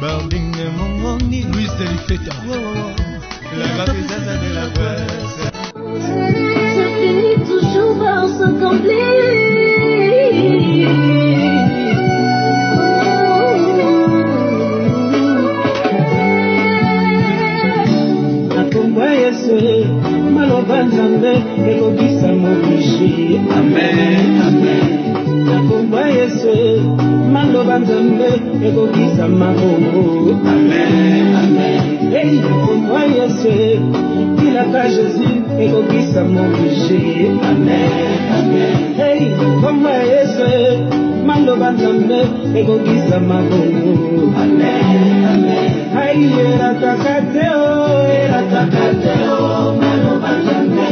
Barbing Mongoni, Louis Delifeta, la rapidité de la presse. Ça finit toujours par s'accomplir. Amen, amen. Nakomba Yesu, maloba nzambe ekokisa makongo. Amen, amen. Hey, nakomba Yesu, ilaka Jésus ekokisa mobishe. Amen, amen. Hey, nakomba Yesu, maloba nzambe ekokisa makongo. Amen, amen. Hey, eratakateo, maloba nzambe.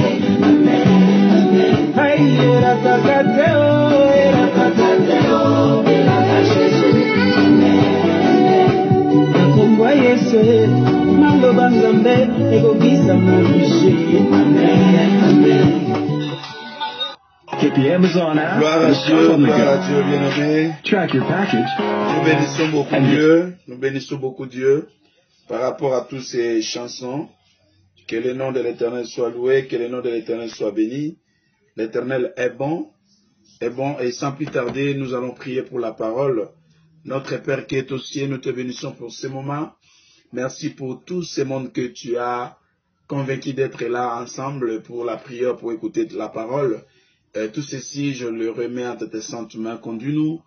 Gloire à Dieu, bien-aimé. Nous bénissons beaucoup Dieu par rapport à toutes ces chansons. Que le nom de l'Éternel soit loué, que le nom de l'Éternel soit béni. L'Éternel est bon, et sans plus tarder, nous allons prier pour la parole. Notre Père qui est au ciel, nous te bénissons pour ce moment. Merci pour tout ce monde que tu as convaincu d'être là ensemble pour la prière, pour écouter la parole. Tout ceci, je le remets entre tes saintes mains. Conduis-nous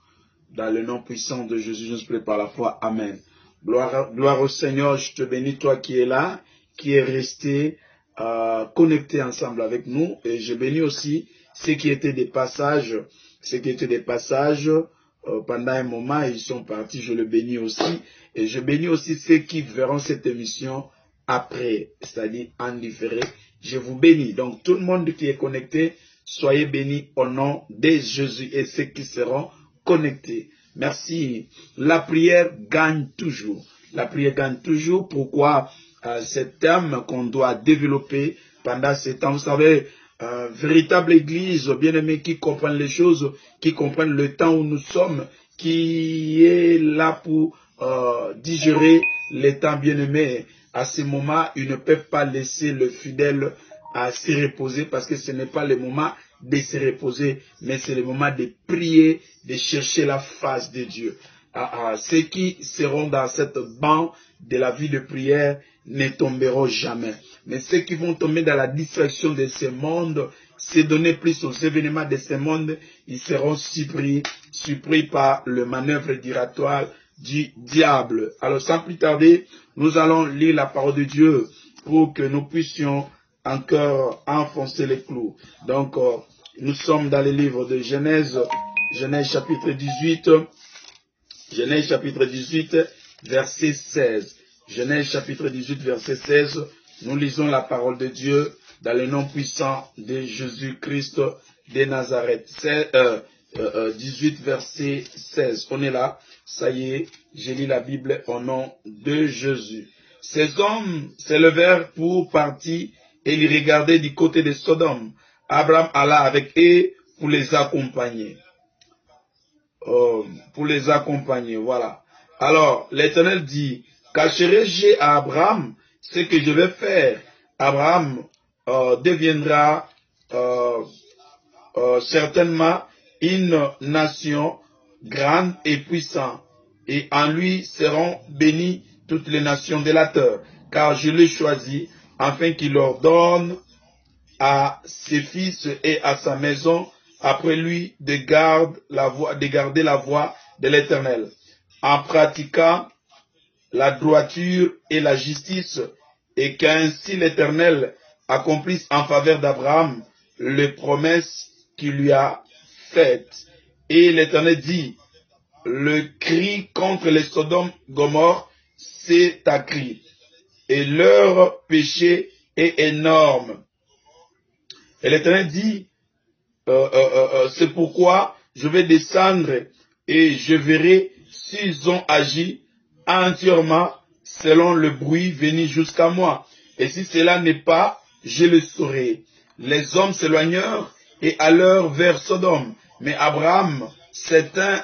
dans le nom puissant de Jésus, je prie par la foi. Amen. Gloire au Seigneur, je te bénis, toi qui es là, qui est resté connectés ensemble avec nous, et je bénis aussi ceux qui étaient des passages, pendant un moment, ils sont partis, je le bénis aussi, et je bénis aussi ceux qui verront cette émission après, c'est-à-dire en différé. Je vous bénis. Donc tout le monde qui est connecté, soyez bénis au nom de Jésus et ceux qui seront connectés. Merci. La prière gagne toujours. La prière gagne toujours. Pourquoi? Cet thème qu'on doit développer pendant ce temps. Vous savez, véritable église, bien-aimés, qui comprennent les choses, qui comprennent le temps où nous sommes, qui est là pour digérer les temps, bien-aimés. À ce moment, ils ne peuvent pas laisser le fidèle à se reposer parce que ce n'est pas le moment de se reposer, mais c'est le moment de prier, de chercher la face de Dieu. Ceux qui seront dans cette bande de la vie de prière ne tomberont jamais. Mais ceux qui vont tomber dans la distraction de ce monde, se donner plus aux événements de ce monde, ils seront surpris par le manœuvre giratoire du diable. Alors sans plus tarder, nous allons lire la parole de Dieu pour que nous puissions encore enfoncer les clous. Donc nous sommes dans le livre de Genèse, Genèse chapitre 18, Genèse chapitre 18, verset 16. Genèse chapitre 18, verset 16. Nous lisons la parole de Dieu dans le nom puissant de Jésus-Christ de Nazareth. 18, verset 16. On est là. Ça y est, j'ai lu la Bible au nom de Jésus. Ces hommes se levèrent pour partir et ils regardaient du côté de Sodome. Abraham alla avec eux pour les accompagner. Voilà. Alors, l'Éternel dit, cacherai-je à Abraham ce que je vais faire? Abraham deviendra certainement une nation grande et puissante, et en lui seront bénies toutes les nations de la terre, car je l'ai choisi afin qu'il ordonne à ses fils et à sa maison après lui de garder la voie de l'Éternel, en pratiquant la droiture et la justice, et qu'ainsi l'Éternel accomplisse en faveur d'Abraham les promesses qu'il lui a faites. Et l'Éternel dit, le cri contre les Sodome Gomorrhe s'est accru, et leur péché est énorme. Et l'Éternel dit, c'est pourquoi je vais descendre et je verrai s'ils ont agi entièrement selon le bruit venu jusqu'à moi. Et si cela n'est pas, je le saurai. Les hommes s'éloignèrent et allèrent vers Sodome. Mais Abraham s'éteint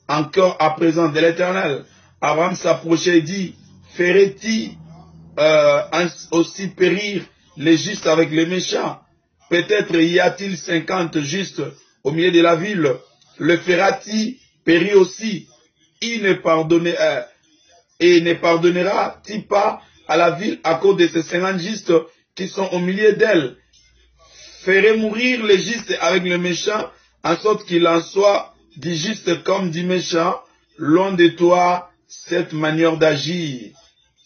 encore à présent de l'Éternel. Abraham s'approchait et dit, ferait-il aussi périr les justes avec les méchants? Peut-être y a-t-il 50 justes au milieu de la ville. Le fera-t-il périr aussi? Et ne pardonnera-t-il pas à la ville à cause de ces 50 justes qui sont au milieu d'elle? Ferait mourir les justes avec les méchants, en sorte qu'il en soit du juste comme du méchant. Loin de toi cette manière d'agir.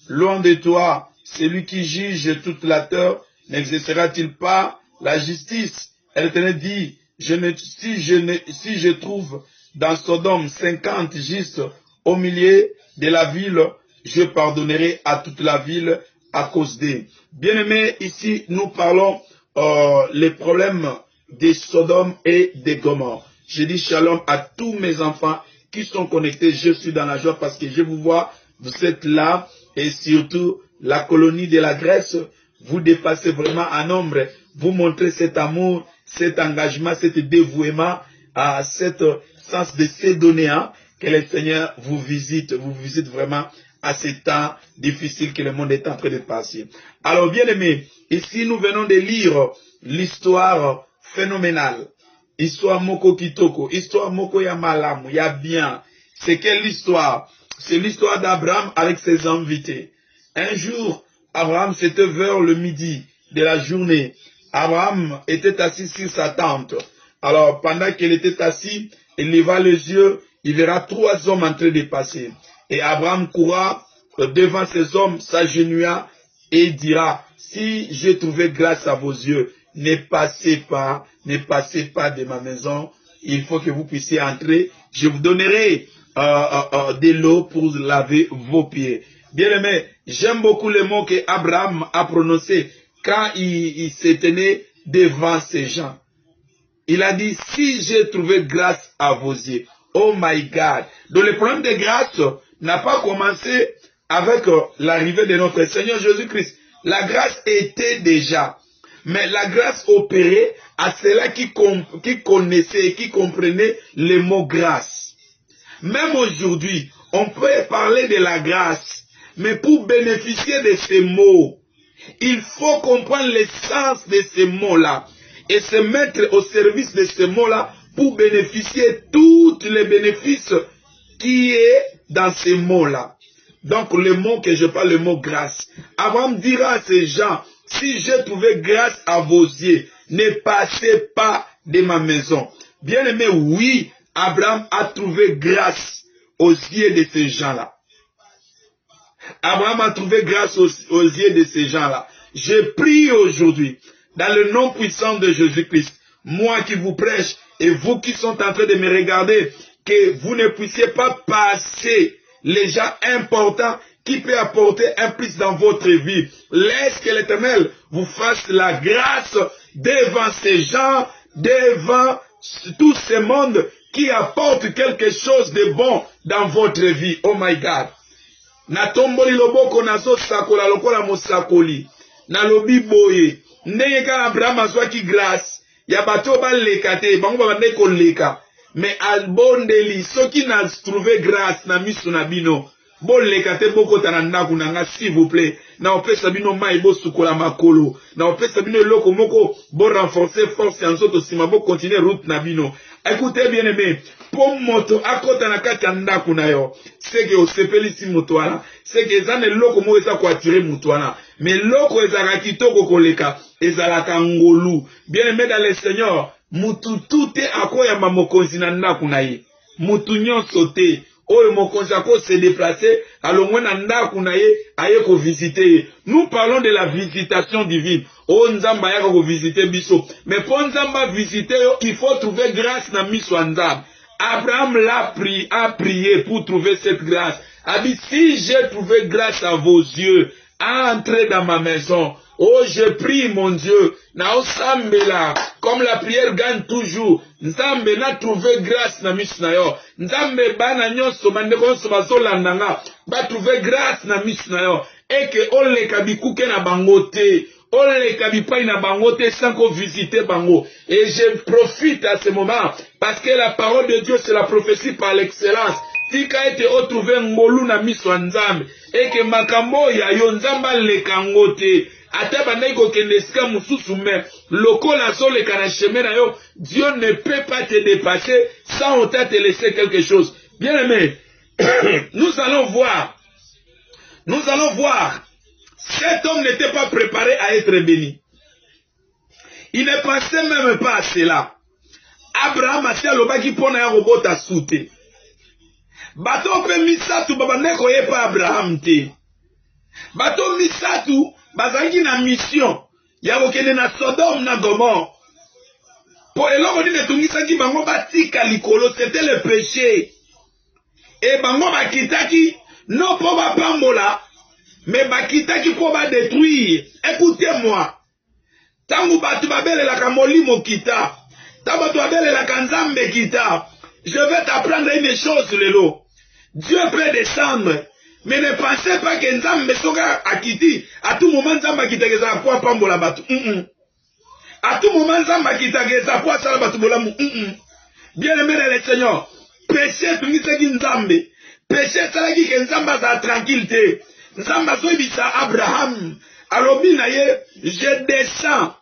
Loin de toi, celui qui juge toute la terre, n'exercera-t-il pas la justice? L'Éternel dit, si je trouve dans Sodome 50 justes au milieu de la ville, je pardonnerai à toute la ville à cause d'eux. Bien-aimés, ici nous parlons les problèmes de Sodome et de Gomorrhe. Je dis shalom à tous mes enfants qui sont connectés. Je suis dans la joie parce que je vous vois, vous êtes là, et surtout la colonie de la Grèce, vous dépassez vraiment en nombre. Vous montrez cet amour, cet engagement, cet dévouement, à cet sens de se donner, hein, que le Seigneur vous visite vraiment à ces temps difficiles que le monde est en train de passer. Alors, bien aimés, ici nous venons de lire l'histoire phénoménale. Histoire moko kitoko, histoire moko ya malamu, ya bien. C'est quelle histoire? C'est l'histoire d'Abraham avec ses invités. Un jour, Abraham, c'était vers le midi de la journée. Abraham était assis sur sa tente. Alors, pendant qu'il était assis, il leva les yeux, il verra 3 hommes en train de passer. Et Abraham courra devant ces hommes, s'agenouilla et dira, si j'ai trouvé grâce à vos yeux, ne passez pas de ma maison, il faut que vous puissiez entrer, je vous donnerai de l'eau pour laver vos pieds. Bien aimé, j'aime beaucoup les mots que Abraham a prononcés quand il se tenait devant ces gens. Il a dit, si j'ai trouvé grâce à vos yeux, oh my God. Donc le problème de grâce n'a pas commencé avec l'arrivée de notre Seigneur Jésus-Christ. La grâce était déjà. Mais la grâce opérait à ceux-là qui connaissaient et qui comprenaient le mot grâce. Même aujourd'hui, on peut parler de la grâce, mais pour bénéficier de ces mots, il faut comprendre le sens de ces mots-là et se mettre au service de ces mots-là pour bénéficier tous les bénéfices qui est dans ces mots-là. Donc le mot que je parle, le mot grâce. Abraham dira à ces gens, si j'ai trouvé grâce à vos yeux, ne passez pas de ma maison. Bien aimé, oui, Abraham a trouvé grâce aux yeux de ces gens-là. Abraham a trouvé grâce aux yeux de ces gens-là. Je prie aujourd'hui, dans le nom puissant de Jésus-Christ, moi qui vous prêche et vous qui sont en train de me regarder, que vous ne puissiez pas passer les gens importants qui peuvent apporter un plus dans votre vie. Laisse que l'Éternel vous fasse la grâce devant ces gens, devant tout ce monde qui apporte quelque chose de bon dans votre vie. Oh my God. Natomboli loboko nazo sakola lokola mosakoli. Na lobi boye. Ndenge ka Abraham azwaki grâce. Ya bato ba lekate, bango ba ndeko leka. Mais albondeli, ceux qui n'a trouvé grâce na miso na bino. Bon lekate boko tananda kunanga, s'il vous plaît. Na ope sabino ma ibo sukola makolo. Na ope sabino loko moko bon renforcer force en soto sima bo continuer route na bino. Écoutez bien aimé, pour moto akota na kati anda kunayo. C'est que au sepeli si motoana, c'est que ezane loko mo eza ko attirer motoana. Mais loko ezaka kitoko koleka, ezalaka ngolu. Bien aimé dans le Seigneur, mutu tout est akoya mamokonzi na ndaku na ye. Mutu nyonso te. Oyo mokonzi ako se déplacer, alors na ndaku na ye aye ko visiter. Nous parlons de la visitation divine. O nzamba ya ko visiter biso. Mais pour nzamba visiter, il faut trouver grâce na miso nzamba. Abraham a prié pour trouver cette grâce. A dit, si j'ai trouvé grâce à vos yeux, entrez dans ma maison. Oh, je prie, mon Dieu. Na osambela, comme la prière gagne toujours. Nzambe na trouvé grâce na misnayo. Nzambe bana nyonso bandeko nyonso bazolandanga. Ba trouvé grâce na misnayo. Et que ole kabikuke na bangote. Ole kabipai na bangote sans qu'on visite bango. Et je profite à ce moment parce que la parole de Dieu c'est la prophétie par l'excellence. tika ete otrouve ngolu na miso nzambe eke makambo ya yo nzamba lekango te ata bandai kokende esika mususu me lokola so leka na chemin na yo Dieu ne peut pas te dépasser sans on t'a te laisser quelque chose. Bien aimé, nous allons voir cet homme n'était pas préparé à être béni. Il ne pensait même pas à cela. Abraham a dit à l'obaki pona ya robot à souté. Bato pe misatu babandeko ye pa Abraham te. Bato misatu bazangi na mission ya kokende na Sodome na Gomorrhe. Po eloko ni netungisaki bango batika likolo, c'était le péché. Et bango bakitaki non po bapambola mais bakitaki po ba détruire. Écoutez-moi. Tangu batu babelelaka molimo kita, tangu batu babelelaka nzambe kita, je vais t'apprendre une chose lelo. Dieu peut descendre, mais ne pensez pas que nzambe soka akiti, à tout moment nzambe akitegeza kwa pambola batu. À tout moment nzambe akitegeza kwa sala batu bolamu. Bien aimé dans le Seigneur, péché tungisaki nzambe, péché salaki ke nzambe za tranquillité. Nzambe soibisa Abraham, alobi na ye, je descends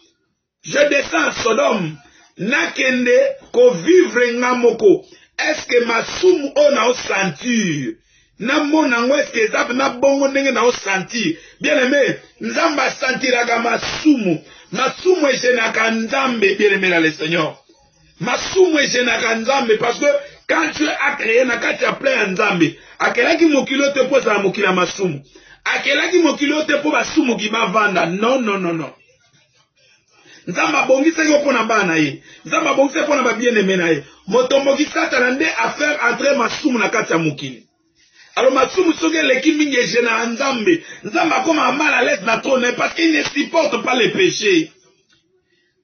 à Sodome, nakende ko vivre ngamoko. Est-ce que ma soum on a sentir? Na mon ango est-ce que zap na bongo nenge na sentir? Bien aimé, nzamba sentiraga ma soum e jenaka nzambe, bien aimé dans le Seigneur. Ma soum e jenaka nzambe parce que quand Dieu a créé na kati ya plein nzambe, akelaki mokilo te po za mokila ma soum. Akelaki mokilo te po ba soum ki ba vanda. Non. Nzamba bongisa yo pona bana ye. Nzamba bongisa pona ba bien aimé na ye. Motomboki satana nde a faire entrer masumu na kati ya mokili. Alors masumu soge leki mingi jena nzambe. Nzamba comme mal à l'aise na trône parce qu'il ne supporte pas les péchés.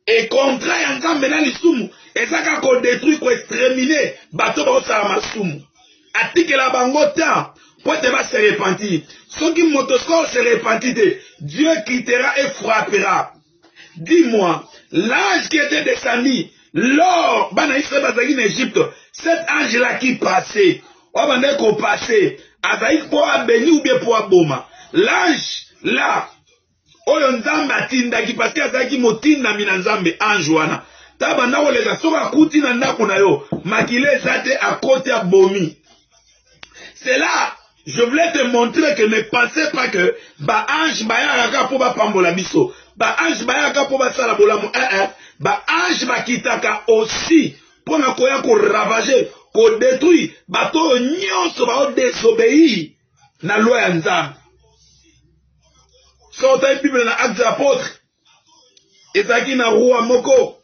Et contraire ya nzambe na lisumu, ezaka ko détruire, ko exterminer bato ba osala masumu. Atikela bango ta po te va se repentir. Soki motosko se repentir, Dieu quittera et frappera. Dis-moi, l'ange qui était descendu, lors, bana Israël bazaki en Égypte, cet ange-là qui passait, ou bana ko passait, azaïk pour béni ou bien pour boma. L'ange là, oyo nzamba tinda ki parce que azaki motinda mina nzambe ange wana. Tabana oleza soka kuti na ndako na yo, makile zate à côté à bomi. C'est là, je voulais te montrer que ne pensez pas que ba ange ba yaka pour ba pambola biso. Ba ange bayaka po basala bolamu ba ange bakitaka aussi pour na koya ko ravager ko détruire bato nyonso ba désobéir na loi ya nzambe. So ta Bible na Actes des Apôtres ezaki na roi moko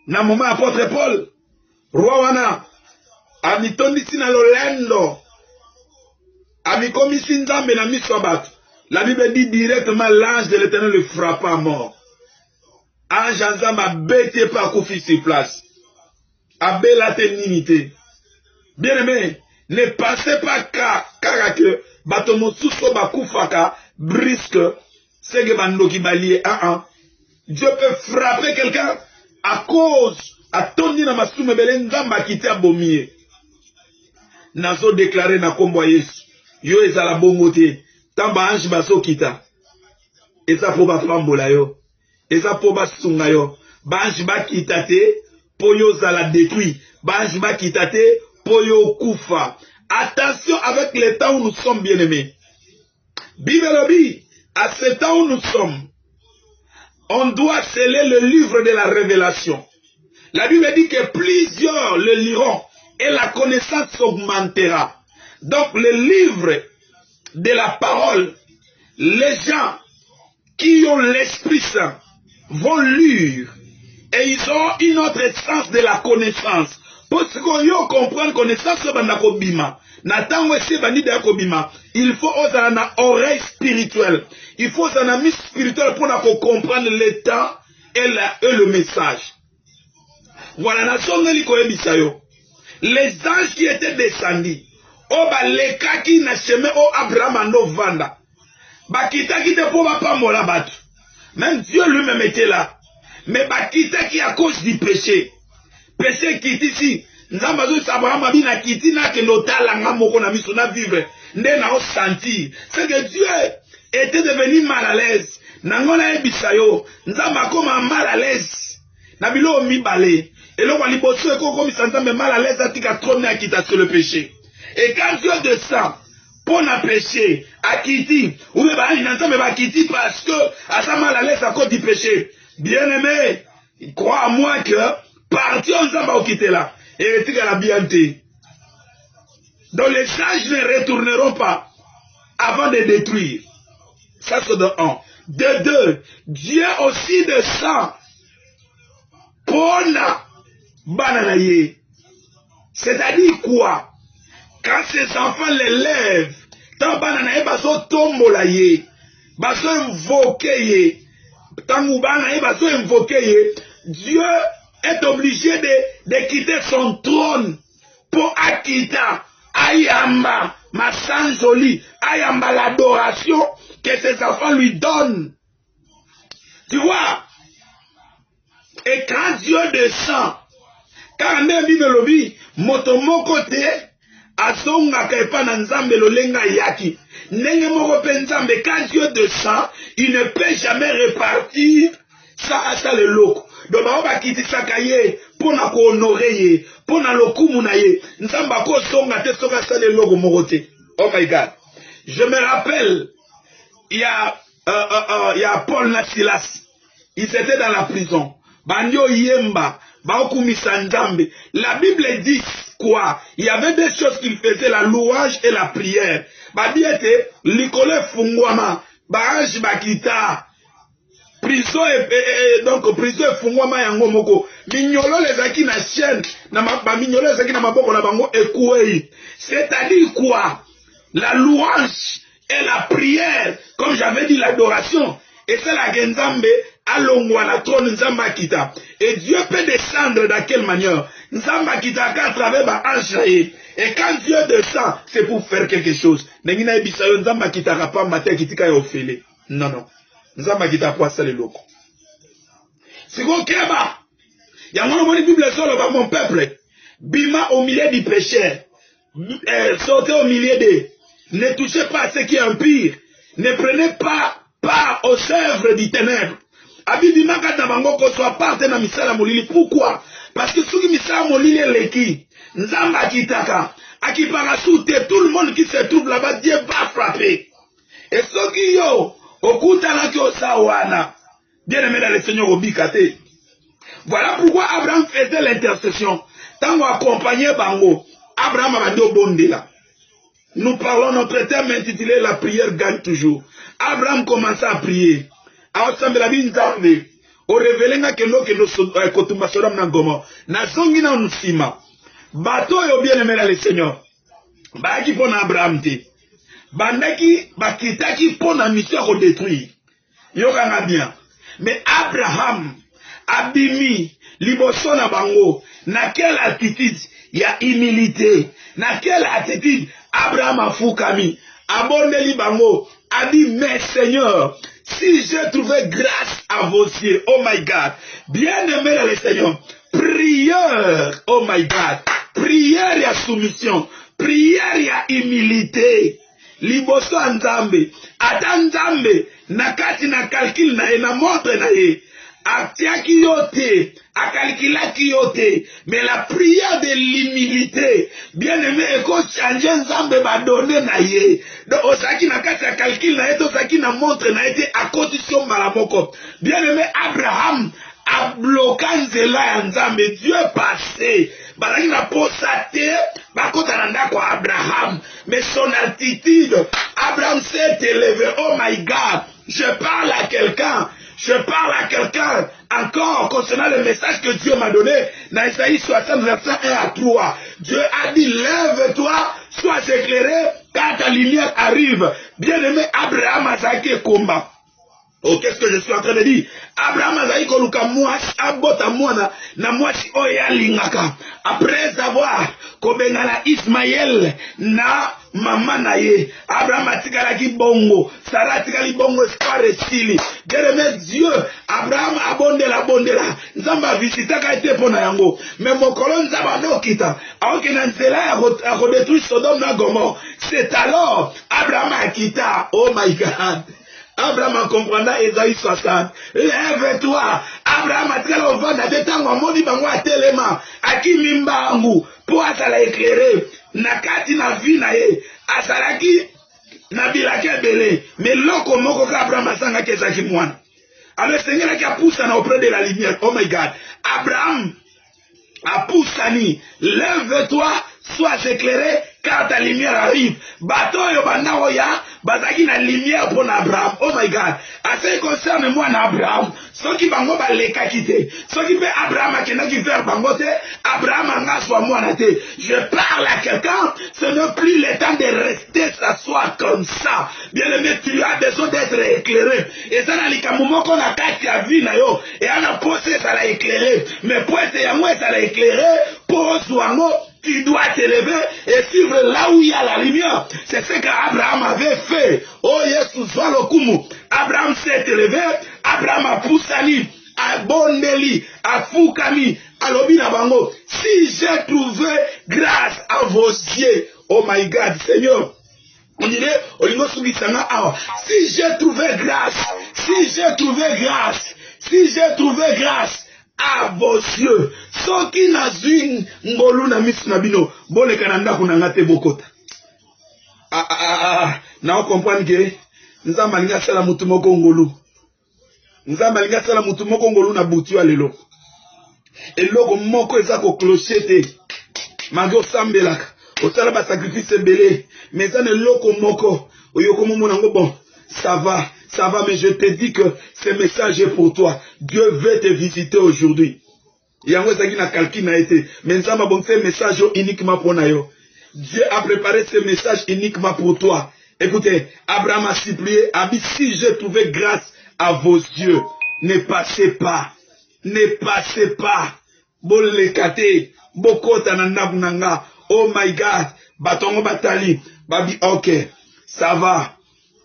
na moma apôtre Paul roi wana amitondisi na lolendo amikomisi nzambe na miso bato. La Bible dit directement l'ange de l'Éternel le frappa à mort. Ange Anzam a bêté par Koufi sur place. A bela ténimité. Bien aimé, ne pensez pas car que batomo souso bakoufaka brisque c'est que bandoki balie Dieu peut frapper quelqu'un à cause à tondi na masume belen nzamba kiti abomie. Nazo déclaré na kombo Yesu. Yo ezala bongo te. Tamba ange baso kita. Eza po ba pambola yo. Eza po ba sunga yo. Ba ange ba kita te po yo zala détruit. Ba ange ba kita te po yo kufa. Attention avec le temps où nous sommes bien aimés. Bibelobi, à ce temps où nous sommes, on doit sceller le livre de la révélation. La Bible dit que plusieurs le liront et la connaissance augmentera. Donc le livre de la parole, les gens qui ont l'Esprit Saint vont lire et ils auront une autre sens de la connaissance. Parce qu'on y comprendre connaissance de bima. Il faut une oreille spirituelle. Il faut un ami spirituel pour comprendre le temps et le message. Voilà, les anges qui étaient descendus. Oba leka ki na chemin o Abraham no vanda. Bakita ki te po ba pamola batu. Même Dieu lui-même était là. Mais bakita ki à cause du péché. Péché qui est ici. Nzamba zo Abraham abina kiti na ke notala ngamoko na miso na vivre. Nde na o sentir. C'est que Dieu était devenu mal à l'aise. Nangona ebisayo. Nzamba koma mal à l'aise. Na bilo mi balé. Et là, on liboso eko comme Nzamba mal à l'aise atika trône à quitter sur le péché. Et quand Dieu descend pour na péché, à quitter, ou bien Nzamba va quitter parce que à sa mal à l'aise à cause du péché. Bien-aimé, crois à moi que partir Nzamba au quitter là. Et tu la bienté. Donc les sages ne retourneront pas avant de détruire. Ça c'est de 1. De 2, Dieu aussi descend pour la bananaye. C'est-à-dire quoi? Quand ses enfants l'élèvent, tant bananaye baso tombolaye, baso invoquer, tant bananaye baso invoquer, Dieu est obligé de quitter son trône pour acquitter Ayamba, ma sanjoli, Ayamba l'adoration que ses enfants lui donnent. Tu vois? Et quand Dieu descend, quand même il me lobby, motomo côté, asonga kaipa na nzambe lolenga yaki. Nenge moko penzambe, quand Dieu descend, il ne peut jamais repartir ça à ça le loco. Donc, on va quitter sa cahier pour na ko honorer, pour na lokumu na ye. Nzamba ko songa te songa ça le logo morote. Oh my God. Je me rappelle, il y a Paul Nasilas. Ils étaient dans la prison. Banyo Yemba, Baokumisa Nzambe. La Bible dit quoi? Il y avait des choses qu'il faisait, la louange et la prière. Badi était l'icole fungwama, Baanj Bakita. Prison et donc prison et fungwama yango moko. Mignolo les aki na chaîne, na mignolo les aki na maboko na bango ekouei. C'est-à-dire quoi? La louange et la prière, comme j'avais dit l'adoration. Et c'est la Genzambe alongwa la trône Nzamba kita. Et Dieu peut descendre de quelle manière? Nzamba kita à travers ma ange. Et quand Dieu descend, c'est pour faire quelque chose. Nengina ebisayo Nzamba kita pas matin kitika yo fele. Non non. Nzamba kita pour ça le loco. C'est quoi keba? Ya moni Bible solo va mon peuple. Bima au milieu du péché. Sortez au milieu des. Ne touchez pas à ce qui est impur. Ne prenez pas part aux œuvres du ténèbre. Abibima kata bango ko soit parte na misala molili. Pourquoi? Parce que ceux qui misala molili leki. Nzamba kitaka. Akipara soute tout le monde qui se trouve là-bas, Dieu va frapper. Et ceux qui yo okuta na kyo sawana. Bien aimé dans le Seigneur obikate. Voilà pourquoi Abraham faisait l'intercession. Tant qu'on accompagnait bango, Abraham a dit au bondela. Nous parlons, notre thème intitulé La prière gagne toujours. Abraham commença à prier. A osambe la binzambe. O revelenga kendo kotumba soram na gomo. Na songi na unusima. Bato yo bien aimé dans le Seigneur. Baki pona Abraham te. Bandaki bakitaki pona mission ko détruire. Yo kanga bien. Mais Abraham abimi liboso na bango. Na quelle attitude? Il y a humilité. Na quelle attitude? Abraham a foukami. Abondeli bango. A dit, mais Seigneur, si j'ai trouvé grâce à vos yeux, oh my God, bien aimé dans le Seigneur, prière, oh my God, prière et soumission, prière et humilité, liboso Nzambe, ata Nzambe, nakati na calcul na ye, na montre na ye, atiaki yote, akalkilaki yote, mais la prière de l'humilité, bien aimé, eko changer Nzambe ba donner na ye. Donc, osaki na kati ya calcul na ye, osaki na montre na ye, à condition malamoko. Bien aimé, Abraham a bloqué nzela ya Nzambe, Dieu passé. Balaki na posate, bakota na ndako Abraham, mais son attitude, Abraham s'est élevé, oh my God, je parle à quelqu'un. Je parle à quelqu'un encore concernant le message que Dieu m'a donné dans Isaïe 60, verset 1 à 3. Dieu a dit, lève-toi, sois éclairé, car ta lumière arrive. Bien-aimé, Abraham a saqué combat. Oh, qu'est-ce que je suis en train de dire? Abraham azali koluka mwasi, abota mwana, na mwasi oya lingaka. Après avoir kobengana Ismaël na mama na ye, Abraham atikalaki bongo, Sarah atikali bongo espoir esili. Bien-aimé Dieu, Abraham abondela, nzamba visitaka ete pona yango. Mais mokolo nzamba nokita, aoke na nzela a redétruit Sodome na Gomorrhe. C'est alors Abraham a quitté. Oh my God. Abraham comprendra Esaïe 60. Lève-toi. Abraham a tiré au vent d'abetango. Moni bango a telema. Aki mimbangu. Pour asala éclairer. Nakati na vie na ye. Asalaki na bilake bele. Mais loko moko ka Abraham asanga kesaki mwana. Alors le Seigneur qui a poussé auprès de la lumière. Oh my God. Abraham a poussé. Lève-toi. Sois éclairé car ta lumière arrive. Bateau yo banaoya, bazaki na lumière pour Abraham. Oh my God. À ce qui concerne moi na Abraham, ceux qui bango ba leka kité, ceux qui fait Abraham a kena qui faire bangote, Abraham anga soit moi na te. Je parle à quelqu'un, ce n'est plus le temps de rester s'asseoir comme ça. Bien aimé, tu as besoin d'être éclairé. Et ça na likamumo qu'on a kati ya vie na yo, et on a posé ça l'a éclairé. Mais pour être ya moi ça l'a éclairé, pour soango tu dois t'élever et suivre là où il y a la lumière. C'est ce qu'Abraham avait fait. Oh Yesu, soit le kumu. Abraham s'est élevé. Abraham a poussani, a bondeli, a foukami, a lobi na bango. Si j'ai trouvé grâce à vos yeux, oh my God, Seigneur, on dirait, si j'ai trouvé grâce, si j'ai trouvé grâce, à vos yeux. Soki na zwing ngolu na misu na bino. Bole kananda kunanga te bokota. Na on comprend que nzamba linga sala mutu moko ngolu. Nzamba linga sala mutu moko ngolu na butu ya lelo. Eloko moko eza ko clochete. Mango sambelaka. Osala ba sacrifice belé. Mais ça ne loko moko. Oyoko momo nango bon. Ça va, mais je te dis que ce message est pour toi. Dieu veut te visiter aujourd'hui. Il y a un qui n'a calqué n'a été. Mais ça m'a bon fait message uniquement pour nous. Dieu a préparé ce message uniquement pour toi. Écoutez, Abraham a supplié, a dit, si j'ai trouvé grâce à vos yeux, ne passez pas. Ne passez pas. Bolekate, bokota nanabunanga. Oh my God. Batongo batali. Babi, ok. Ça va.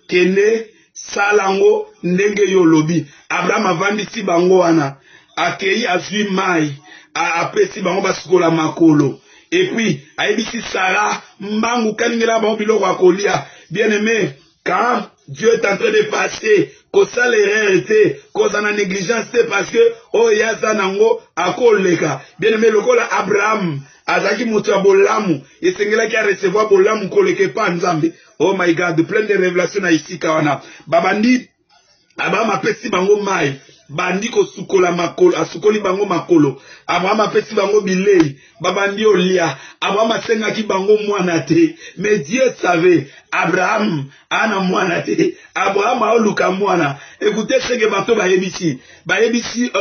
Kene salango ndenge yo lobi. Abraham avandisi bango wana. Akei azui mai. Apesi bango basukola makolo. Et puis, aibisi Sarah mbangu kaningela bango biloko akolia. Bien aimé, quand Dieu est en train de passer, kosa l'erreur était, kosa na négligence c'était parce que oh yaza nango akoleka. Bien aimé, lokola Abraham azaki mutu ya bolamu, esengela ki a recevoir bolamu koleke pa nzambe. Oh my God, plein de révélations na ici kawana. Babandi Abraham apesi bango mai. Bandi ko sukola makolo, asukoli bango makolo. Abraham apesi bango bilei. Babandi olia. Abraham asenga ki bango mwana te. Mais Dieu savait, Abraham ana mwana te. Abraham a oluka mwana. Écoutez ce que bato ba yebisi. Ba yebisi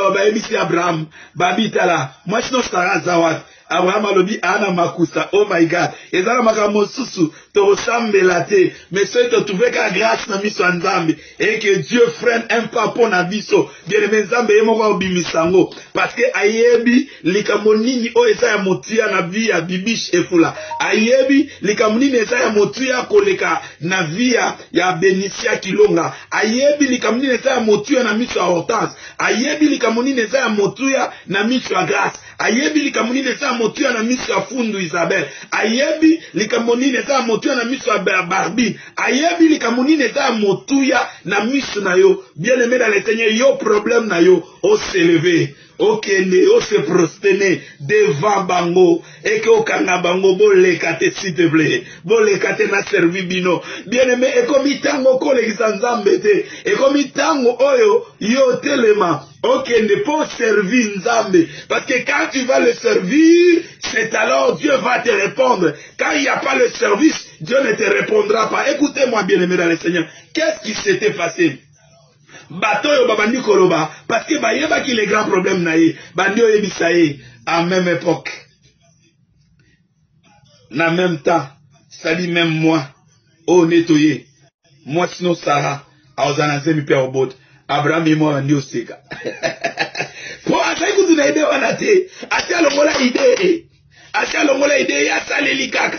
Abraham. Babitala. Moi sinon Sarah zawat. Abraham alobi ana makusa. Oh my God. Ezala makamo susu. To sambelate. Mais ce te trouvé ka grâce na miso nzambe. Et que Dieu freine un pas pour na biso. Bien aimé nzambe yemoko obimisango. Parce que ayebi likamonini o eza ya motia na vie ya bibish efula. Ayebi likamonini eza ya motia koleka na vie ya Benicia Kilonga. Ayebi likamonini eza ya motia na miso ya Hortense. Ayebi likamonini eza ya motia na miso ya Grace. Ayebi likamonini eza ya motia na miso ya Fundu Isabel. Ayebi likamonini eza ya motia na miso ya Barbie. Ayebi likamonini eza ya motia na miso na yo. Bien aimé dans le Seigneur, yo problème na yo, o s'élever. Ok, on se prosterner devant bango et que okanga bango bolekate s'il te plaît, bolekate na servi bino. Bien aimé, et comme itango kolekisa nzambe te, et comme itango oyo yo telema, ok, ne pas servir nzambe, parce que quand tu vas le servir, c'est alors Dieu va te répondre. Quand il n'y a pas le service, Dieu ne te répondra pas. Écoutez-moi bien aimé dans le Seigneur, qu'est-ce qui s'était passé? Batoyo babandi koloba parce que bayeba qui les grands problèmes naïe bandi oyebisaye en même époque na même temps ça dit même moi oh nettoyer moi sinon Sarah aozana zemi pe obot Abraham est mort en Dioseka. Pour ça que tu n'as idée on a été, atia longola idée, atia longola idée ya saleli kaka.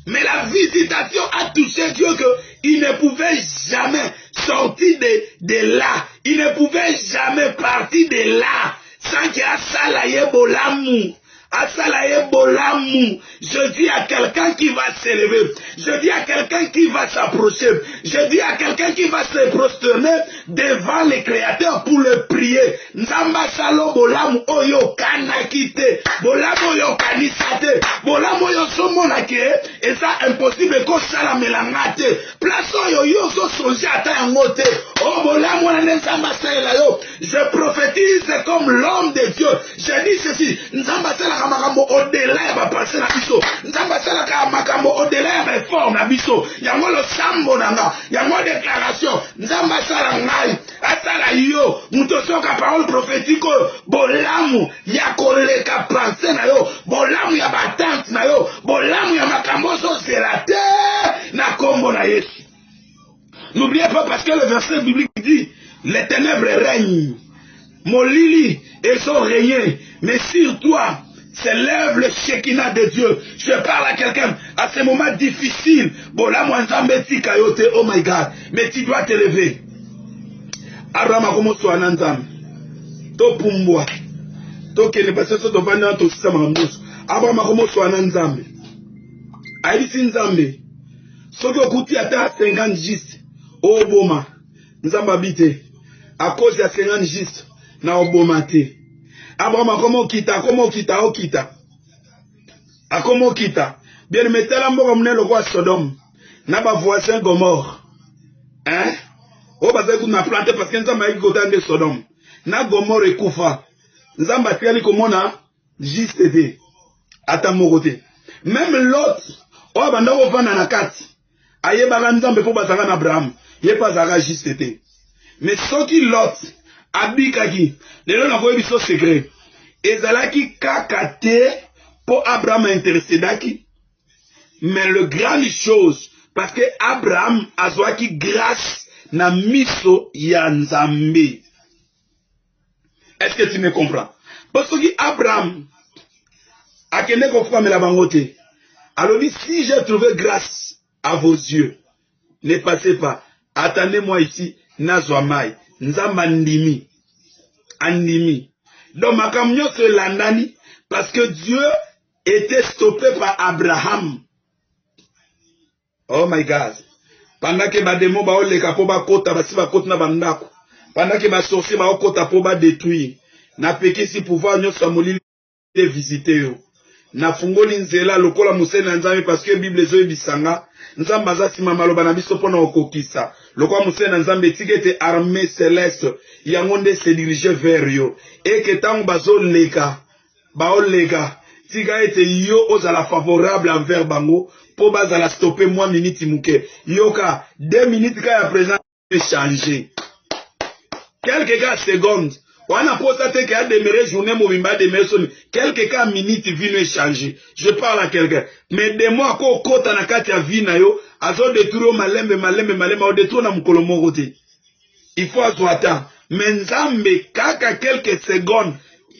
Mais la visitation a touché Dieu que il ne pouvait jamais sortir de là, il ne pouvait jamais partir de là sans qu'il y ait salaye bolamu. Je dis à quelqu'un qui va s'élever, je dis à quelqu'un qui va s'approcher, je dis à quelqu'un qui va se prosterner devant le Créateur pour le prier. Nzamba salo bolamu oyo kanakite, bolamu oyo kanisate, bolamu oyo somonake, et ça impossible ko sala melangate. Place oyo yo so songe ata yangote. Oh bolamu na nzamba sala yo. Je prophétise comme l'homme de Dieu. Je dis ceci, nzamba sala makambo au-delà ya ba passer na biso nzamba sala ka makambo au-delà ya réforme na biso yango lo sambo nanga yango déclaration nzamba sala ngai asala yo muto soka parole prophétique bolamu ya koleka penser na yo bolamu ya batante na yo bolamu ya makambo so serate na kombo na Yesu. N'oubliez pas parce que le verset biblique dit les ténèbres règnent molili et sont régnés mais sur toi s'élève le Shekinah de Dieu. Je parle à quelqu'un à ce moment difficile. Oh my God. Mais tu dois te lever. Abraham a commencé à Nanzam. To pumbwa. To kene parce que to vanda to sistema mbuso. Abraham a commencé à Nanzam. Aïdisi Nzambe. Soki okuti ata 50 gist. Oboma. Nzamba bite. À cause de 50 gist. Na oboma te. Abraham comment kita. Bien mettre la mort le roi Sodome. N'a pas voisin Gomorre. Hein? Oh, parce que nous avons planté parce que nous avons eu autant de Sodome. Na Gomorre et Koufa. Nous avons battu comme on a juste aidé. À ta moroté. Même l'autre. Oh, banda au vent na kati. Aye baranzambe pour batanga Abraham. Yé pas zaga juste aidé. Mais ce qui l'autre. Abikaki, les gens n'ont pas secret. Et Zalaki kakate pour Abraham intéressé d'aki. Mais le grande chose, parce que Abraham a qui grâce na miso yanzambe. Est-ce que tu me comprends? Parce que Abraham a kene konfra me la bangote. Alors si j'ai trouvé grâce à vos yeux, ne passez pas. Attendez-moi ici, nazwamai. Nzamandimi. Andimi. Donc, ma camion se landani parce que Dieu était stoppé par Abraham. Oh my God. Pendant que ba démon ba oleka po ba kota ba si ba kota na bandako. Pendant que ba sorcier ba okota po ba détruire. Na peki si pouvoir nyo sa molili de visiter yo. Na fungoli nzela lokola musena nzambe parce que Bible zo bisanga. Nzamba za sima maloba na biso pona okokisa. Lokola musena nzambe tikete armée céleste yangonde se diriger vers yo. Et que tant bazo leka ba olega tika ete yo ozala favorable envers bango po bazala stopper moi minute muke. Yoka 2 minutes ka ya présent changer. Quelques cas secondes. On a posé qu'à demeurer journée, mobimba demeurer son. Quelques cas minutes vino échanger. Je parle à quelqu'un. Mais de moi, ko kota na kati ya vina yo, azo détruire malembe, o détruire na mukolo morote. Il faut attendre. Mais nzambe kaka quelques secondes.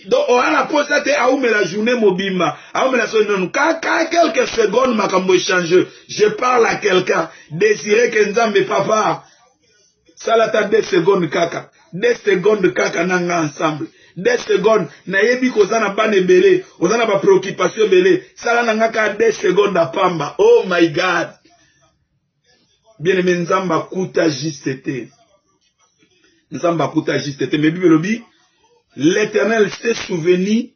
Donc on a posé à oume la journée mobimba, à oume la sonne. Kaka quelques secondes makambo échanger. Je parle à quelqu'un. Désiré que nzambe papa. Salata 2 secondes kaka. 2 secondes kaka nanga ensemble. 2 secondes na yebi kozana bane belé, ozana ba préoccupation belé. Sala nanga ka 2 secondes à pamba. Oh my God. Bien aimé nzamba kuta justete. Nzamba kuta justete. Mais Bible dit, l'Éternel s'est souvenu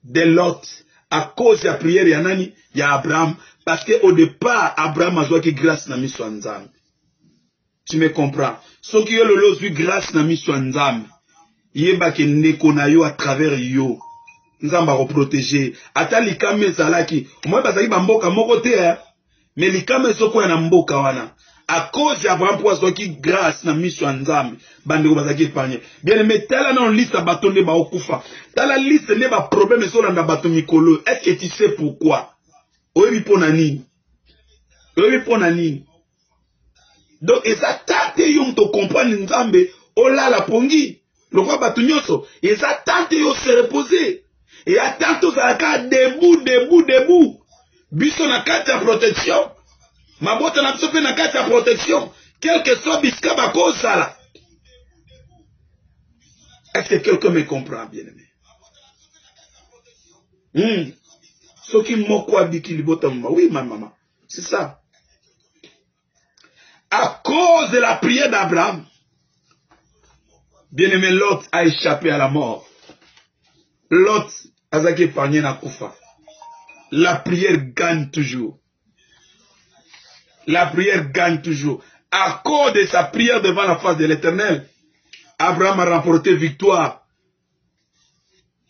de Lot à cause de la prière yanani ya Abraham parce que au départ Abraham a joué qui grâce na miso nzambe. Tu me comprends? Ce qui est le lot de grâce na miso nzambe. Yeba ke ndeko na yo à travers yo. Nzamba ko protéger. Ata likame zalaki. Moi bazaki ba mboka moko te hein. Mais likame soko ya na mboka wana. À cause d'Abraham pour ce qui grâce na miso nzambe. Bande ko bazaki épargné. Bien aimé tala na liste bato ne ba okufa. Tala liste ne ba problème so na bato mikolo. Est-ce que tu sais pourquoi? Oyebi pona nini? Oyebi pona nini? Donc, et ça tente yon to comprendre Nzambe, oh là la pongi, le roi Batunyoso, et ça tente yon se reposer. Et attends tous à la carte debout. Biso na carte de protection. Ma botte na biso na carte de protection. Quel que soit biska bako sala. Est-ce que quelqu'un me comprend, bien-aimé? Ce qui m'a dit qu'il oui, ma maman. C'est ça. À cause de la prière d'Abraham, bien-aimé, Lot a échappé à la mort. Lot a épargné na koufa. La prière gagne toujours. La prière gagne toujours. À cause de sa prière devant la face de l'Éternel, Abraham a remporté victoire.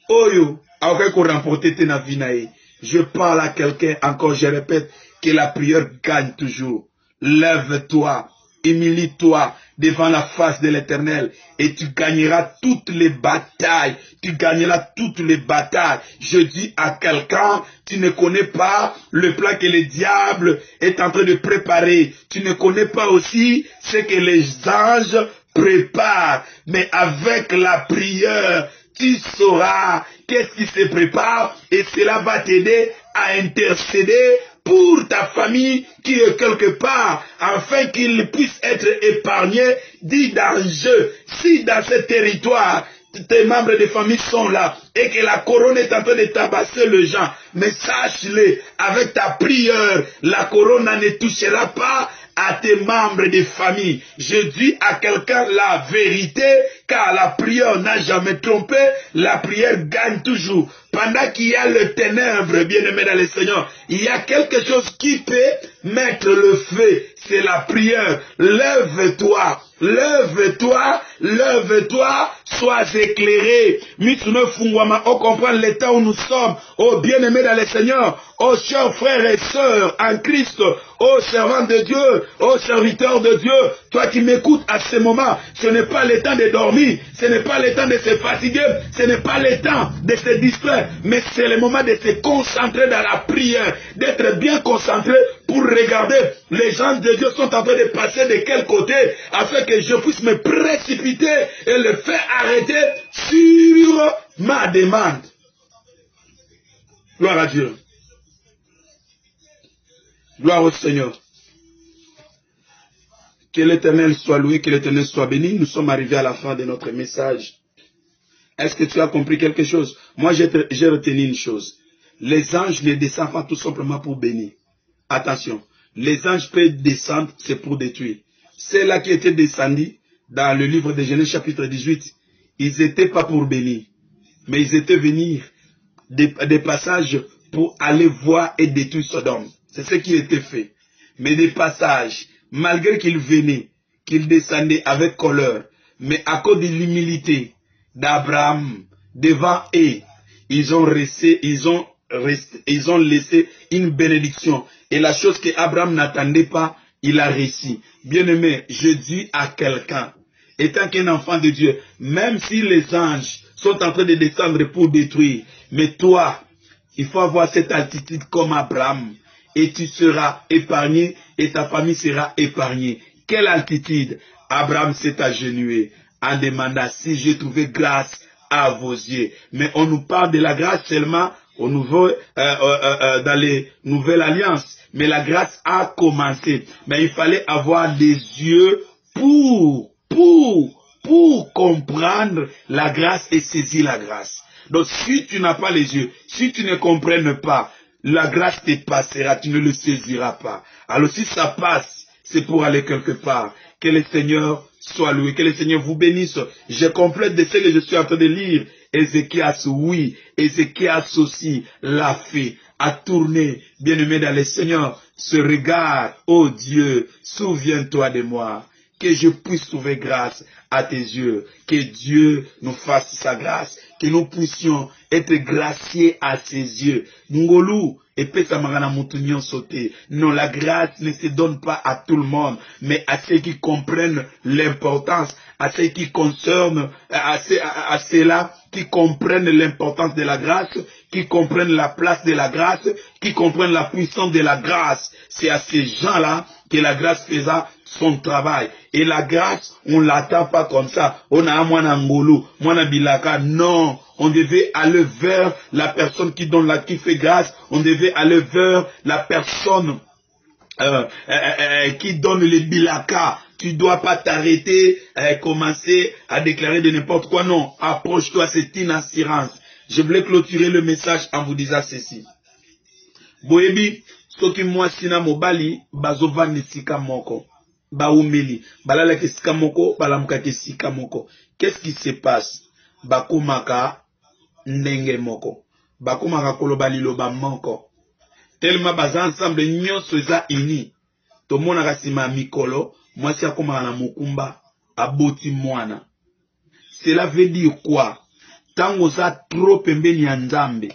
Oyo, a remporté tena vinae. Je parle à quelqu'un, encore je répète, que la prière gagne toujours. Lève-toi, humilie-toi devant la face de l'Éternel et tu gagneras toutes les batailles. Tu gagneras toutes les batailles. Je dis à quelqu'un, tu ne connais pas le plan que le diable est en train de préparer. Tu ne connais pas aussi ce que les anges préparent. Mais avec la prière, tu sauras qu'est-ce qui se prépare et cela va t'aider à intercéder pour ta famille qui est quelque part, afin qu'il puisse être épargné du danger. Si dans ce territoire, tes membres de famille sont là et que la couronne est en train de tabasser les gens, mais sache-le, avec ta prière, la couronne ne touchera pas à tes membres de famille. Je dis à quelqu'un la vérité, car la prière n'a jamais trompé, la prière gagne toujours. Pendant qu'il y a le ténèbre, bien-aimé dans le Seigneur, il y a quelque chose qui peut mettre le feu, c'est la prière. Lève-toi, lève-toi, lève-toi, sois éclairé. Mitsuno Fungwama, on comprend l'état où nous sommes. Oh bien-aimé dans le Seigneur, oh chers frères et sœurs en Christ, oh servant de Dieu, oh serviteur de Dieu, toi qui m'écoutes à ce moment, ce n'est pas le temps de dormir, ce n'est pas le temps de se fatiguer, ce n'est pas le temps de se distraire, mais c'est le moment de se concentrer dans la prière, d'être bien concentré pour regarder les gens de Dieu sont en train de passer de quel côté, afin que je puisse me précipiter et le faire arrêter sur ma demande. Gloire à Dieu. Gloire au Seigneur. Que l'Éternel soit loué, que l'Éternel soit béni. Nous sommes arrivés à la fin de notre message. Est-ce que tu as compris quelque chose? Moi, j'ai retenu une chose. Les anges ne descendent pas tout simplement pour bénir. Attention, les anges peuvent descendre, c'est pour détruire. Ceux-là qui étaient descendus dans le livre de Genèse chapitre 18, ils n'étaient pas pour bénir, mais ils étaient venus des passages pour aller voir et détruire Sodome. C'est ce qui était fait. Mais des passages, malgré qu'ils venaient, qu'ils descendaient avec colère, mais à cause de l'humilité d'Abraham devant eux, ils ont laissé une bénédiction. Et la chose que Abraham n'attendait pas, il a réussi. Bien-aimé, je dis à quelqu'un, étant qu'un enfant de Dieu, même si les anges sont en train de descendre pour détruire, mais toi, il faut avoir cette altitude comme Abraham. Et tu seras épargné et ta famille sera épargnée. Quelle altitude? Abraham s'est agenouillé en demandant si j'ai trouvé grâce à vos yeux. Mais on nous parle de la grâce seulement dans les nouvelles alliances. Mais la grâce a commencé. Mais il fallait avoir des yeux pour comprendre la grâce et saisir la grâce. Donc si tu n'as pas les yeux, si tu ne comprennes pas, la grâce te passera, tu ne le saisiras pas. Alors si ça passe, c'est pour aller quelque part. Que le Seigneur soit loué, que le Seigneur vous bénisse. Je complète de ce que je suis en train de lire. Ézéchias, oui, Ézéchias aussi l'a fait, a tourné, bien-aimé dans le Seigneur, ce regard, oh Dieu, souviens-toi de moi. Que je puisse trouver grâce à tes yeux. Que Dieu nous fasse sa grâce. Que nous puissions être graciés à ses yeux. Ngolu, non, la grâce ne se donne pas à tout le monde, mais à ceux qui comprennent l'importance, à ceux qui concernent, à ceux-là qui comprennent l'importance de la grâce, qui comprennent la place de la grâce, qui comprennent la puissance de la grâce. C'est à ces gens-là que la grâce faisait son travail. Et la grâce, on ne l'attend pas comme ça. On a mwana ngolo, mwana bilaka. Non, on devait aller vers la personne qui donne qui fait grâce. On devait aller vers la personne qui donne les bilaka. Tu ne dois pas t'arrêter, commencer à déclarer de n'importe quoi. Non, approche-toi, c'est une assurance. Je voulais clôturer le message en vous disant ceci. Boyebi, soki mwasi na mobali, bazova nisika moko. Baumeli, balala kesika moko, balamuka kesika moko. Qu'est-ce qui se passe? Bakumaka ndenge moko. Bakumaka kolobali loba moko. Tellement baza ensemble, nyonso eza ini. Tomona kasima mikolo. Mwasi akomaka na mukumba aboti mwana. Cela veut dire quoi? Tango za trop pembeni ya nzambe.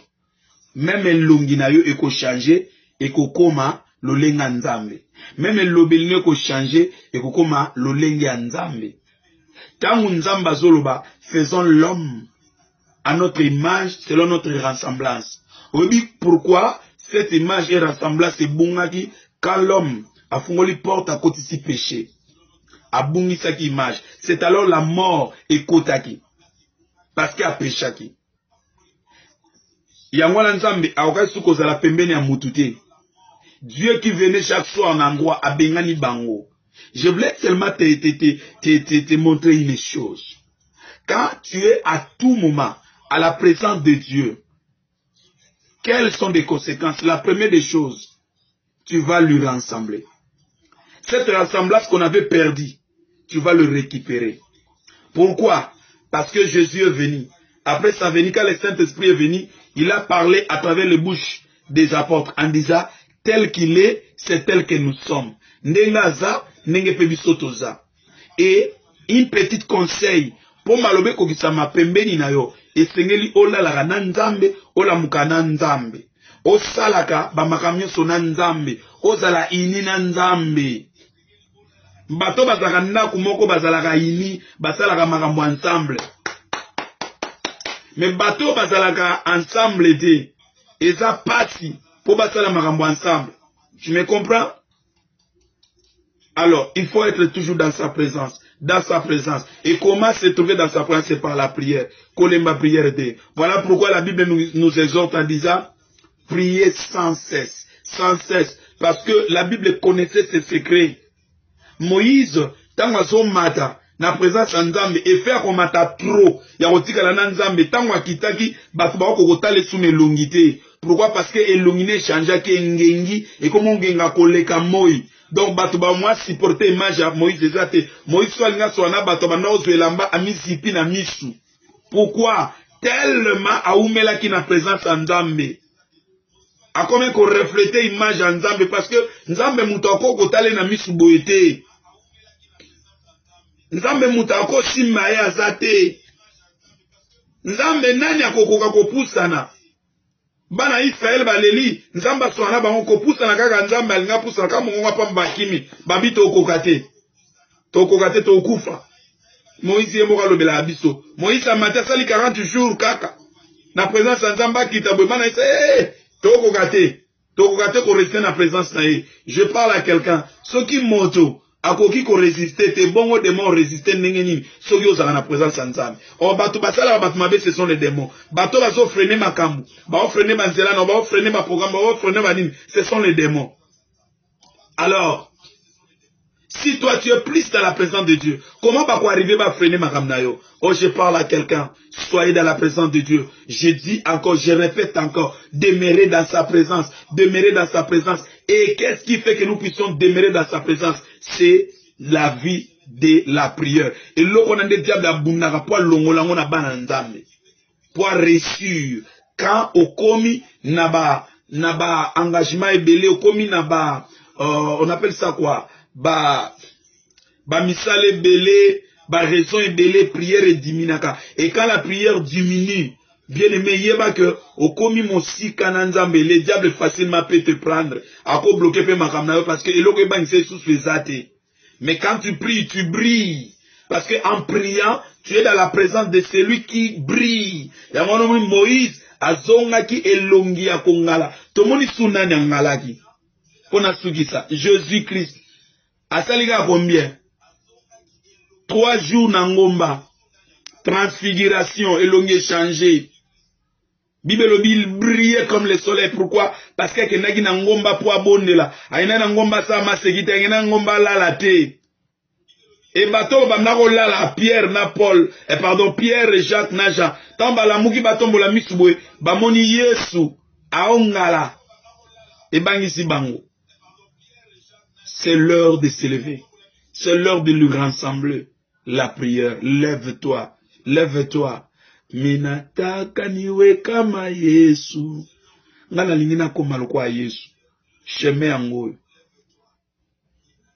Même elongi na yo eko changer eko koma lolenga nzambe. Même lobeli eko changer eko koma lolenga ya nzambe. Tango nzamba zoloba faisons l'homme à notre image selon notre ressemblance. Oui, pourquoi cette image et ressemblance est bongaki quand l'homme a fongoli porte à côté si péché. A bungisaki image. C'est alors la mort et kotaki. Parce qu'il a péchaki. Yangwana nzambe a okasu kozala pembeni ya mutute. Dieu qui venait chaque soir en endroit a bengani bango. Je voulais seulement te montrer une chose. Quand tu es à tout moment à la présence de Dieu, quelles sont les conséquences? La première des choses, tu vas lui rassembler. Cette ressemblance qu'on avait perdue, tu vas le récupérer. Pourquoi? Parce que Jésus est venu. Après sa venue, quand le Saint-Esprit est venu, il a parlé à travers les bouches des apôtres en disant, tel qu'il est, c'est tel que nous sommes. Nengaza, nengepebisotoza. Et une petite conseil, pour malobe kokisama pembeni na yo, esengeli ola la nzambe, ola mukana nzambe. Osalaka, bamakamyo sona nzambe, ozala ini na nzambe. Bato bazalaka ndaku moko bazalaka ini, basalaka makambo ensemble. Mais bato bazalaka ensemble te, eza pasi, pour basala makambo ensemble. Tu me comprends? Alors, il faut être toujours dans sa présence. Dans sa présence. Et comment se trouver dans sa présence? C'est par la prière. Kolemba prière de. Voilà pourquoi la Bible nous exhorte en disant, priez sans cesse. Sans cesse. Parce que la Bible connaissait ses secrets. Moïse, tango son mata, na présence nzambe, et faire qu'on mata trop, ya rotika la nzambe, tango akitaki, batuba wako kotale sou melongite. Pourquoi? Parce que elongine changea ke ngengi, et comment ngenga koleka moi. Donc batuba moi supporter image à Moïse ezate. Moïse soit linga soana batuba na ozwelamba amisipi na misu. Pourquoi? Tellement aumela ki na présence nzambe. A combien qu'on reflète image en nzambe, parce que nzambe mutako kotale na misu boyete. Nzambe mutako simaye azate. Nzambe nani akokoka kopusana. Bana Israël baleli, nzamba soana bango kopusana kaka nzambe alinga pusana kama monga pa mbakimi, babi tokokate. Tokokate tokufa. Moïse yemoka lobela abiso. Moïse a maté sali 40 jours kaka. Na présence nzamba kitabwe bana isa tokokate. Tokokate ko rester na présence na ye. Je parle à quelqu'un, ceux qui moto akoki ko résister te bongo démon résister nengeni soki ozaka na présence nzambe. O bato basala bato mabe ce sont les démons. Bato bazo freiner makambu, ba freiner banzela no ba freiner ma programme, ba freiner banini, ce sont les démons. Alors, si toi tu es plus dans la présence de Dieu, comment va arriver à freiner makambu na yo? Oh, je parle à quelqu'un, soyez dans la présence de Dieu. Je dis encore, je répète encore, demeurer dans sa présence, demeurer dans sa présence. Et qu'est-ce qui fait que nous puissions demeurer dans sa présence? C'est la vie de la prière. Et là, on a des diables à Bounara pour l'ongolango na bananzame. Pour réussir. Quand au commis naba engagement et belé, au commis naba, on appelle ça quoi? Ba misale belé, ba raison et belé, prière et diminaka. Et quand la prière diminue, bien aimé, yeba que au commis mon si kananzambe, les diables facilement peuvent te prendre. À quoi bloquer pe makamna parce que eloko ba nse sous les athées. Mais quand tu pries, tu brilles. Parce que en priant, tu es dans la présence de celui qui brille. Et mon nom Moïse azongaki elongi ya kongala tomoni sunani angalaki pona sukisa Jésus-Christ asalika combien 3 jours na ngomba transfiguration elongi changé Bible il brillait comme le soleil. Pourquoi? Parce que kenaki na ngomba po abondela aina na ngomba sa masekita ngena ngomba la te. Et bateau bamnako la Pierre na Paul pardon Pierre et Jacques na Jean tamba la muki batombo la misubwe bamoni Yesu aongala et bangisi bango. C'est l'heure de s'élever. C'est l'heure de lui rassembler. La prière, lève-toi, lève-toi. Minataka niwe kama Yesu. Ngana lingina koma lokwa Yesu. Chemin angoyo.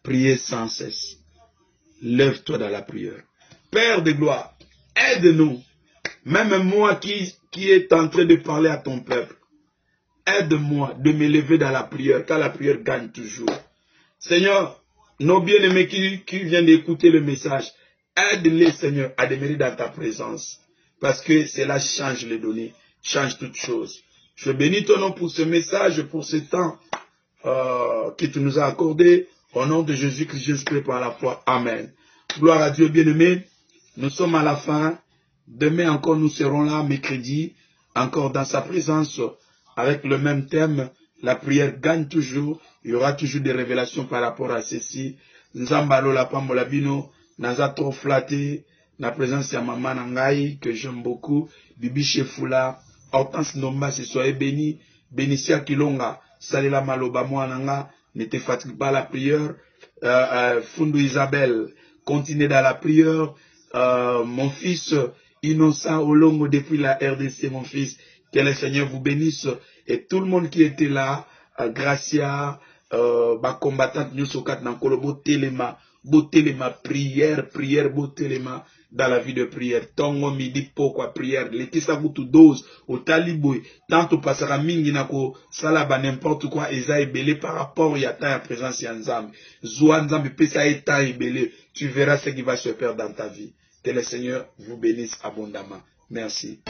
Priez sans cesse. Lève-toi dans la prière. Père de gloire, aide-nous. Même moi qui est en train de parler à ton peuple. Aide-moi de me lever dans la prière, car la prière gagne toujours. Seigneur, nos bien-aimés qui viennent d'écouter le message, aide-les, Seigneur, à demeurer dans ta présence. Parce que cela change les données, change toutes choses. Je bénis ton nom pour ce message, pour ce temps que tu nous as accordé. Au nom de Jésus-Christ, j'espère par la foi. Amen. Gloire à Dieu, bien-aimés. Nous sommes à la fin. Demain encore, nous serons là, mercredi, encore dans sa présence, avec le même thème. La prière gagne toujours. Il y aura toujours des révélations par rapport à ceci. Nzambalo la pambola bino, naza trop flatté. La présence de maman Nangaï, que j'aime beaucoup. Bibi Chefoula, Hortense Nomba, se soyez béni. Bénicia Kilonga, Salela Maloba Moananga, ne te fatigue pas la prière. Fundu Isabelle, continue dans la prière. Mon fils Innocent Olongo depuis la RDC, mon fils. Que le Seigneur vous bénisse. Et tout le monde qui était là, Gracia, combattante Nyusokat Nankolo, Botelema, prière, Botelema. Dans la vie de prière, tongo midi pourquoi prière, letisa kutu dose, au taliboy, tant au passera mingi nako, salaba n'importe quoi, eza ebele par rapport y a ta présence yanzam, zouanzam pesa eta ebele, tu verras ce qui va se faire dans ta vie. Que le Seigneur vous bénisse abondamment. Merci.